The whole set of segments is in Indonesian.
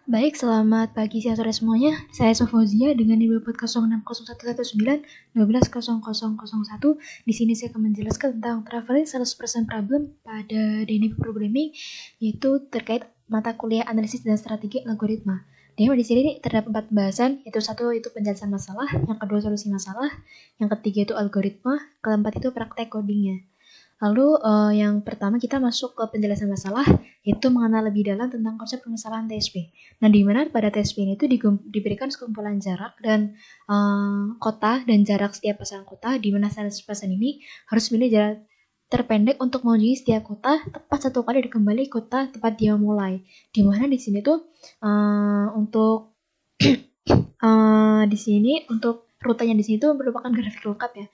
Baik, selamat pagi, siang, sore semuanya. Saya Sofozia dengan nilai podcast 060119 Di sini saya akan menjelaskan tentang traveling 100% problem pada dynamic programming, yaitu terkait mata kuliah analisis dan strategi algoritma. Di sini terdapat 4 pembahasan, yaitu satu itu penjelasan masalah, yang kedua solusi masalah, yang ketiga itu algoritma, keempat itu praktek codingnya. Lalu yang pertama kita masuk ke penjelasan masalah, yaitu mengenal lebih dalam tentang konsep permasalahan TSP. Nah, di mana pada TSP ini itu diberikan sekumpulan jarak dan kota dan jarak setiap pasangan kota, di mana pasangan ini harus memilih jarak terpendek untuk mengunjungi setiap kota tepat satu kali dan kembali kota tempat dia mulai. Di mana di sini tuh untuk di sini untuk rutenya di sini tuh merupakan grafik lengkap ya.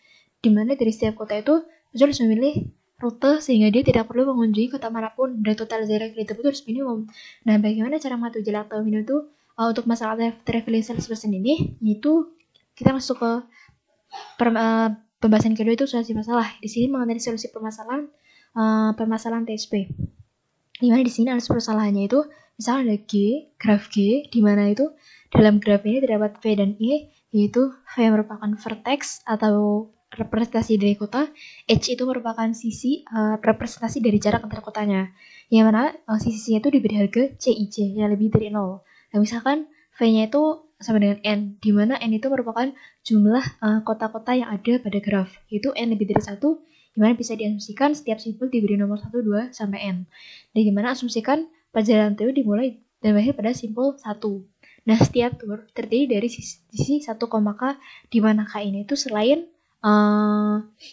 Di mana dari setiap kota itu harus memilih rute sehingga dia tidak perlu mengunjungi kota manapun dan total jarak yang ditempuh harus minimum. Nah, bagaimana cara mengatur jarak atau minimum itu untuk masalah traveling 100% ini, yaitu kita masuk ke pembahasan kedua itu solusi masalah. Di sini mengenai solusi permasalahan TSP. Di mana di sini analis permasalahannya itu misalnya ada graf G, di mana itu dalam graf ini terdapat V dan E, yaitu V merupakan vertex atau representasi dari kota, H itu merupakan sisi representasi dari jarak antar kotanya, yang mana sisinya itu diberi harga CIJ yang lebih dari 0. Nah, misalkan V-nya itu sama dengan N, di mana N itu merupakan jumlah kota-kota yang ada pada graf, yaitu N lebih dari 1, di mana bisa diasumsikan setiap simpul diberi nomor 1, 2, sampai N. Dan dimana asumsikan perjalanan teori dimulai dan berakhir pada simpul 1. Nah, setiap tour terdiri dari sisi 1, K, di mana K ini itu selain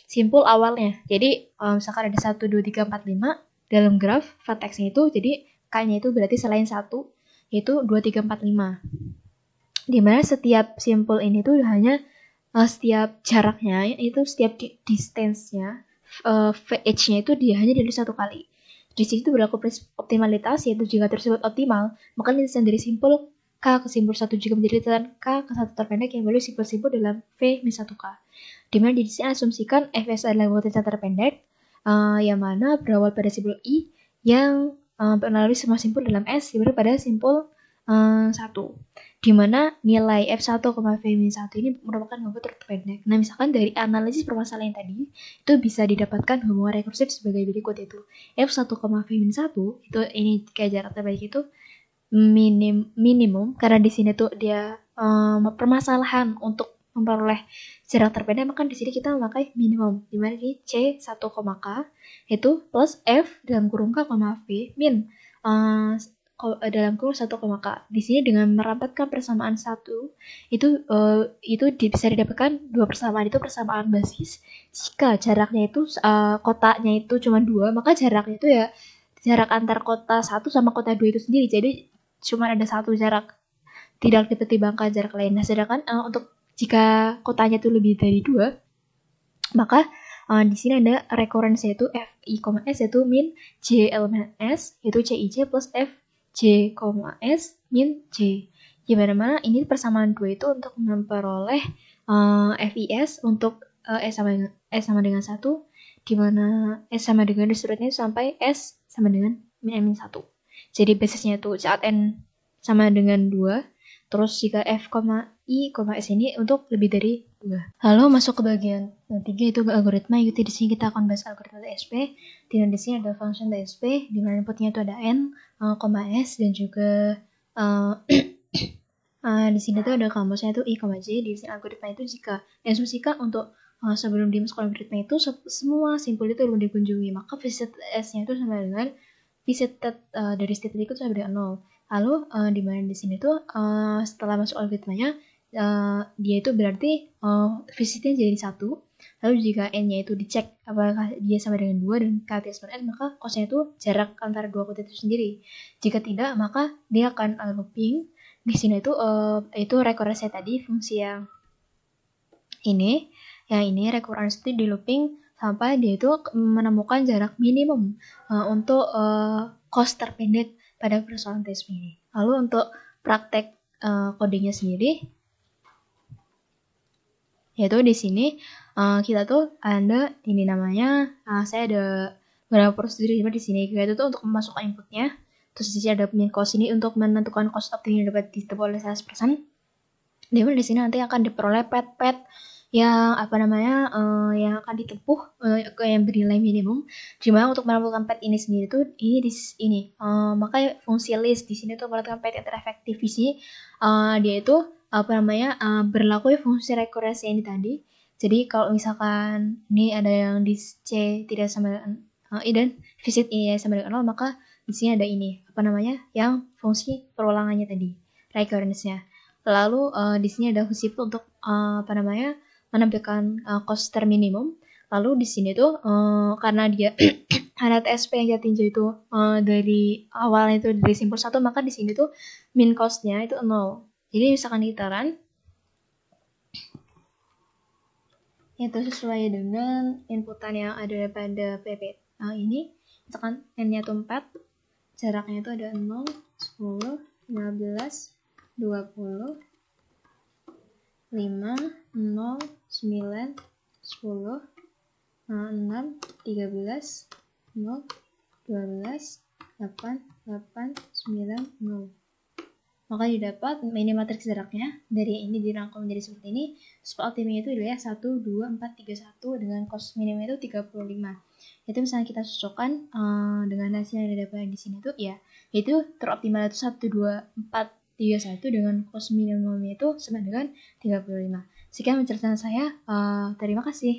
simpul awalnya. Jadi misalkan ada 1, 2, 3, 4, 5 dalam graf vertexnya itu, jadi K-nya itu berarti selain 1, yaitu 2, 3, 4, 5. Dimana setiap simpul ini tuh hanya setiap jaraknya, itu setiap distance-nya, VH-nya itu dia hanya dari 1 kali. Di situ berlaku optimalitas, yaitu jika tersebut optimal, maka lintasan dari simpul K ke simpul 1 juga menjadi lintasan K ke 1 terpendek yang melalui simpul-simpul dalam V-1K. Dimana di sini asumsikan Fs adalah lintasan terpendek, yang mana berawal pada simpul I, yang melalui semua simpul dalam S, dimana pada simpul 1. Dimana nilai F1, V-1 ini merupakan hubungan terpendek. Nah, misalkan dari analisis permasalahan tadi, itu bisa didapatkan hubungan rekursif sebagai berikut, yaitu F1, V-1 itu ini kayak jarak terbaik itu minimum, karena di sini tuh dia permasalahan untuk memperoleh jarak terpendek, maka di sini kita memakai minimum, di mana di C1, K itu plus F dalam kurung K, V min dalam kurung 1, K. Di sini dengan merampatkan persamaan 1 itu bisa didapatkan dua persamaan, itu persamaan basis. Jika jaraknya itu kotanya itu cuma 2, maka jaraknya itu ya jarak antar kota 1 sama kota 2 itu sendiri. Jadi cuma ada 1 jarak, tidak dipertimbangkan jarak lain. Nah, sedangkan untuk jika kotanya itu lebih dari 2, maka di sini ada rekurrensi yaitu Fi, S yaitu min J elemen S, yaitu Cij plus F J, S min J. Di mana ini persamaan 2 itu untuk memperoleh FIS untuk S sama dengan 1, di mana S sama dengan seterusnya sampai S sama dengan min 1. Jadi basisnya itu saat N sama dengan 2, terus jika F, I, S ini untuk lebih dari 2. Lalu masuk ke bagian ketiga, itu algoritma. Di sini kita akan bahas algoritma TSP. Di sini ada function TSP, di mana inputnya itu ada N, S, dan juga di sini tuh ada kamusnya itu I, J. Di sini algoritma itu jika diasumsikan untuk sebelum dimasuk algoritma itu semua simpul itu belum dikunjungi, maka visit S-nya itu sama dengan visited dari state itu sama dengan 0. Lalu di mana di sini tuh setelah masuk algoritmanya dia itu berarti visitnya jadi 1. Lalu jika N-nya itu dicek apakah dia sama dengan 2 dan KTS per N, maka cosnya itu jarak antara dua kota itu sendiri. Jika tidak, maka dia akan looping. Di sini itu rekurrensi tadi, fungsi yang ini rekurrensi itu di looping sampai dia itu menemukan jarak minimum untuk cost terpendek pada persoalan TSP ini. Lalu untuk praktek codingnya sendiri, yaitu di sini kita tuh ada ini namanya, saya ada beberapa prosedur di sini, yaitu tuh untuk memasukkan inputnya, Terus di sini ada min cost ini untuk menentukan cost optim yang dapat ditempuh oleh salesperson. Dimana di sini nanti akan diperoleh pet yang yang akan ditempuh yang bernilai minimum. Dimana untuk menentukan pet ini sendiri tuh ini makanya fungsi list di sini tuh menentukan pet yang terefektif di sini dia itu berlaku fungsi rekurrensi ini tadi. Jadi kalau misalkan ini ada yang di C tidak sama dengan dan visit I sama dengan 0, maka di sini ada ini yang fungsi perulangannya tadi, recurrence-nya. Lalu di sini ada fungsi untuk menampilkan cost terminimum. Lalu di sini tuh karena dia karena TSP yang tinjau itu dari awalnya itu dari simpul 1, maka di sini tuh min cost-nya itu 0. Jadi misalkan kita run itu sesuai dengan inputan yang ada pada PP ini, misalkan n-nya itu 4, jaraknya itu ada 0, 10, 15, 20, 5, 0, 9, 10, 6, 13, 0, 12, 8, 8, 9, 0. Maka didapat ini matriks jaraknya dari ini dirangkum menjadi seperti ini. Spot optimnya itu adalah 1, 2, 4, 3, 1 dengan cost minimum itu 35. Itu misalnya kita cocokkan dengan hasil yang didapat di sini tuh ya, itu teroptimal itu 1, 2, 4, 3, 1 dengan cost minimumnya itu sama dengan 35. Sekian penjelasan saya. Terima kasih.